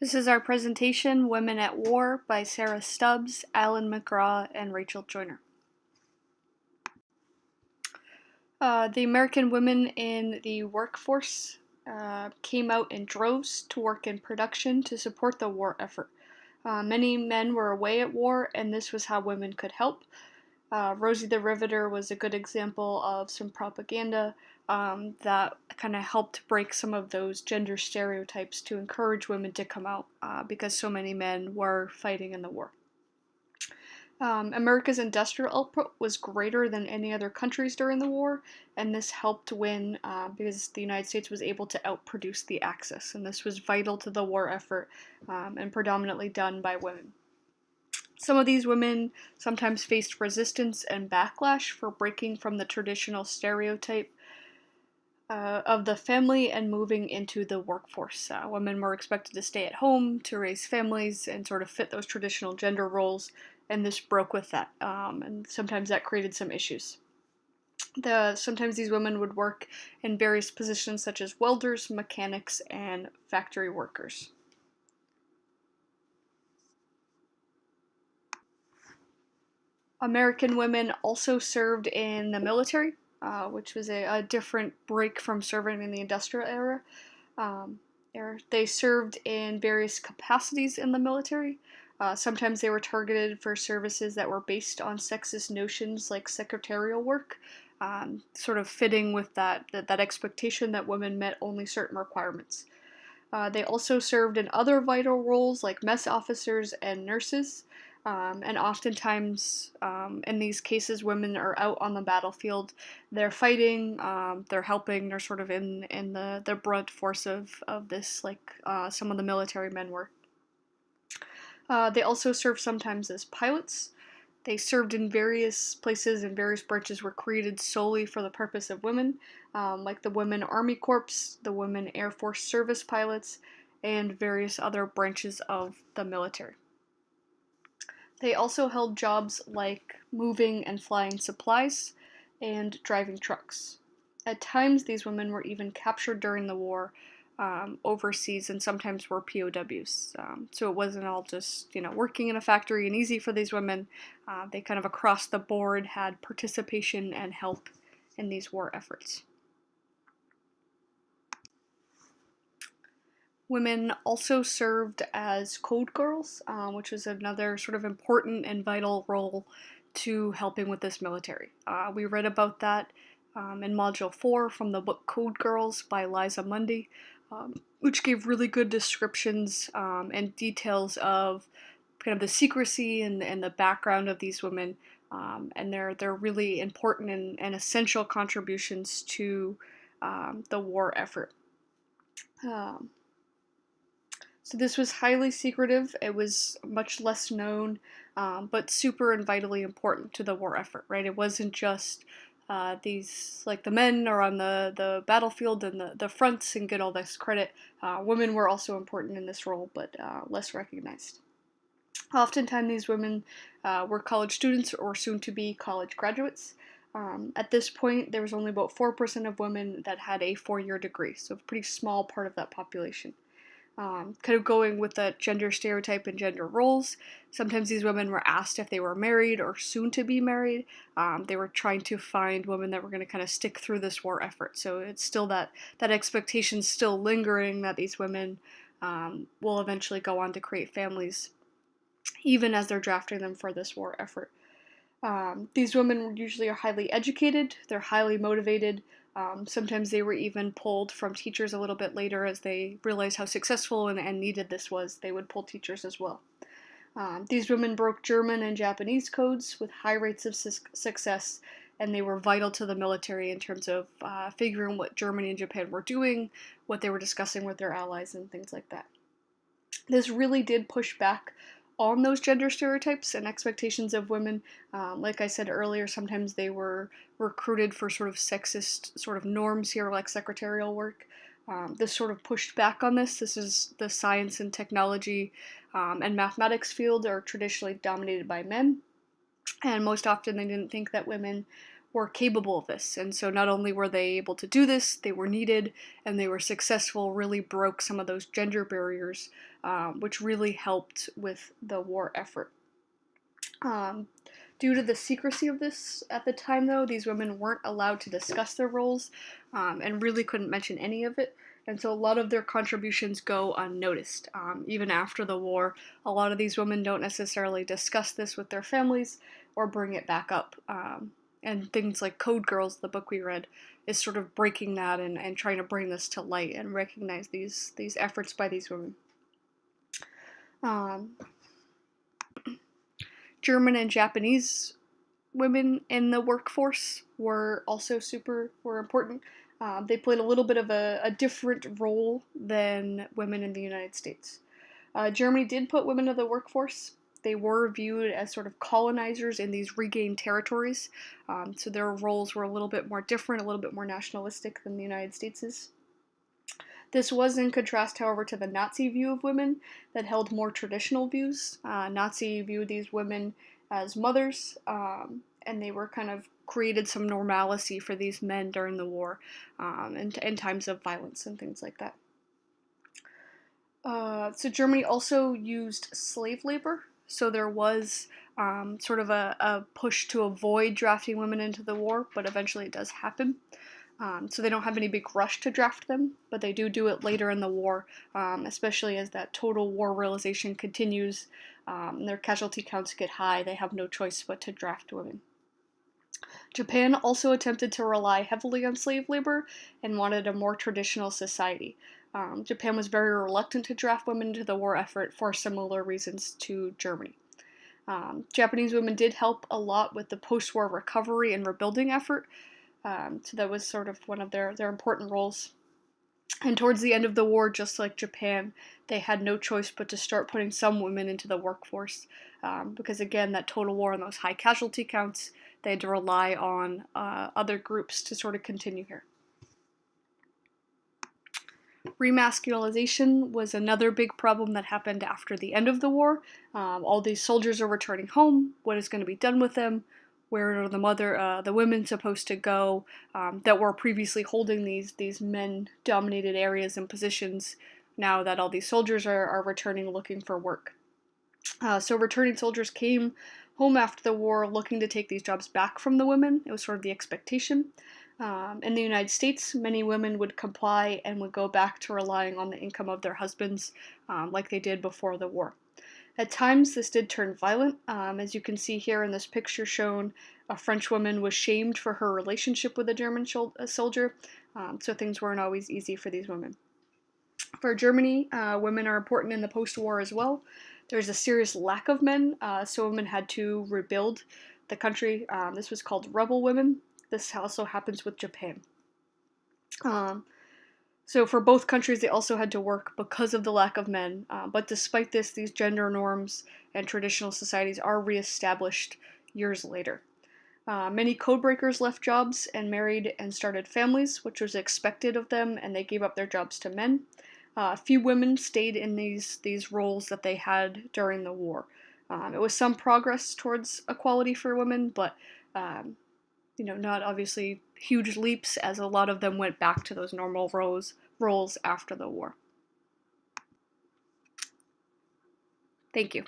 This is our presentation, Women at War, by Sarah Stubbs, Alan McGraw, and Rachel Joyner. The American women in the workforce came out in droves to work in production to support the war effort. Many men were away at war, and this was how women could help. Rosie the Riveter was a good example of some propaganda that kind of helped break some of those gender stereotypes to encourage women to come out because so many men were fighting in the war. America's industrial output was greater than any other countries during the war, and this helped win because the United States was able to outproduce the Axis, and this was vital to the war effort and predominantly done by women. Some of these women sometimes faced resistance and backlash for breaking from the traditional stereotype of the family and moving into the workforce. Women were expected to stay at home, to raise families, and sort of fit those traditional gender roles, and this broke with that, and sometimes that created some issues. Sometimes these women would work in various positions such as welders, mechanics, and factory workers. American women also served in the military, which was a different break from serving in the industrial era. They served in various capacities in the military. Sometimes they were targeted for services that were based on sexist notions like secretarial work, sort of fitting with that expectation that women met only certain requirements. They also served in other vital roles like mess officers and nurses. And oftentimes, in these cases, women are out on the battlefield. They're fighting, they're helping, they're sort of in the brunt force of this, like some of the military men were. They also served sometimes as pilots. They served in various places, and various branches were created solely for the purpose of women, like the Women Army Corps, the Women Air Force Service Pilots, and various other branches of the military. They also held jobs like moving and flying supplies and driving trucks. At times, these women were even captured during the war overseas and sometimes were POWs. So it wasn't all just, working in a factory and easy for these women. They kind of across the board had participation and help in these war efforts. Women also served as code girls, which was another sort of important and vital role to helping with this military. We read about that in Module 4 from the book Code Girls by Liza Mundy, which gave really good descriptions and details of kind of the secrecy and the background of these women, and they're really important and essential contributions to the war effort. So this was highly secretive. It was much less known, but super and vitally important to the war effort, right? It wasn't just these, like the men are on the battlefield and the fronts and get all this credit. Women were also important in this role, but less recognized. Oftentimes these women were college students or soon to be college graduates. At this point, there was only about 4% of women that had a 4-year degree, so a pretty small part of that population. Kind of going with the gender stereotype and gender roles. Sometimes these women were asked if they were married or soon to be married. They were trying to find women that were going to kind of stick through this war effort. So it's still that expectation still lingering that these women will eventually go on to create families, even as they're drafting them for this war effort. These women usually are highly educated, they're highly motivated. Sometimes they were even pulled from teachers a little bit later as they realized how successful and needed this was. They would pull teachers as well. These women broke German and Japanese codes with high rates of success, and they were vital to the military in terms of figuring what Germany and Japan were doing, what they were discussing with their allies, and things like that. This really did push back on those gender stereotypes and expectations of women. Like I said earlier, sometimes they were recruited for sort of sexist sort of norms here, like secretarial work. This sort of pushed back on this. This is the science and technology and mathematics field are traditionally dominated by men, and most often they didn't think that women were capable of this. And so not only were they able to do this, they were needed and they were successful, really broke some of those gender barriers, which really helped with the war effort. Due to the secrecy of this at the time, though, these women weren't allowed to discuss their roles and really couldn't mention any of it. And so a lot of their contributions go unnoticed. Even after the war, a lot of these women don't necessarily discuss this with their families or bring it back up. And things like Code Girls, the book we read, is sort of breaking that and trying to bring this to light and recognize these efforts by these women. German and Japanese women in the workforce were also were important. They played a little bit of a different role than women in the United States. Germany did put women in the workforce. They were viewed as sort of colonizers in these regained territories, so their roles were a little bit more different, a little bit more nationalistic than the United States is. This was in contrast, however, to the Nazi view of women that held more traditional views. Nazi viewed these women as mothers, and they were kind of created some normalcy for these men during the war and in times of violence and things like that. So Germany also used slave labor. So there was sort of a push to avoid drafting women into the war, but eventually it does happen. So they don't have any big rush to draft them, but they do it later in the war, especially as that total war realization continues. Their casualty counts get high. They have no choice but to draft women. Japan also attempted to rely heavily on slave labor and wanted a more traditional society. Japan was very reluctant to draft women into the war effort for similar reasons to Germany. Japanese women did help a lot with the post-war recovery and rebuilding effort, so that was sort of one of their important roles. And towards the end of the war, just like Japan, they had no choice but to start putting some women into the workforce. Because again, that total war and those high casualty counts, they had to rely on other groups to sort of continue here. Remasculinization was another big problem that happened after the end of the war. All these soldiers are returning home. What is going to be done with them? Where are the women supposed to go that were previously holding these men-dominated areas and positions now that all these soldiers are returning looking for work? So returning soldiers came home after the war looking to take these jobs back from the women. It was sort of the expectation. In the United States, many women would comply and would go back to relying on the income of their husbands like they did before the war. At times, this did turn violent. As you can see here in this picture shown, a French woman was shamed for her relationship with a German soldier, so things weren't always easy for these women. For Germany, women are important in the post-war as well. There's a serious lack of men, so women had to rebuild the country. This was called rebel women. This also happens with Japan. So for both countries, they also had to work because of the lack of men. But despite this, these gender norms and traditional societies are reestablished years later. Many codebreakers left jobs and married and started families, which was expected of them, and they gave up their jobs to men. Few women stayed in these roles that they had during the war. It was some progress towards equality for women, but not obviously huge leaps, as a lot of them went back to those normal roles after the war. Thank you.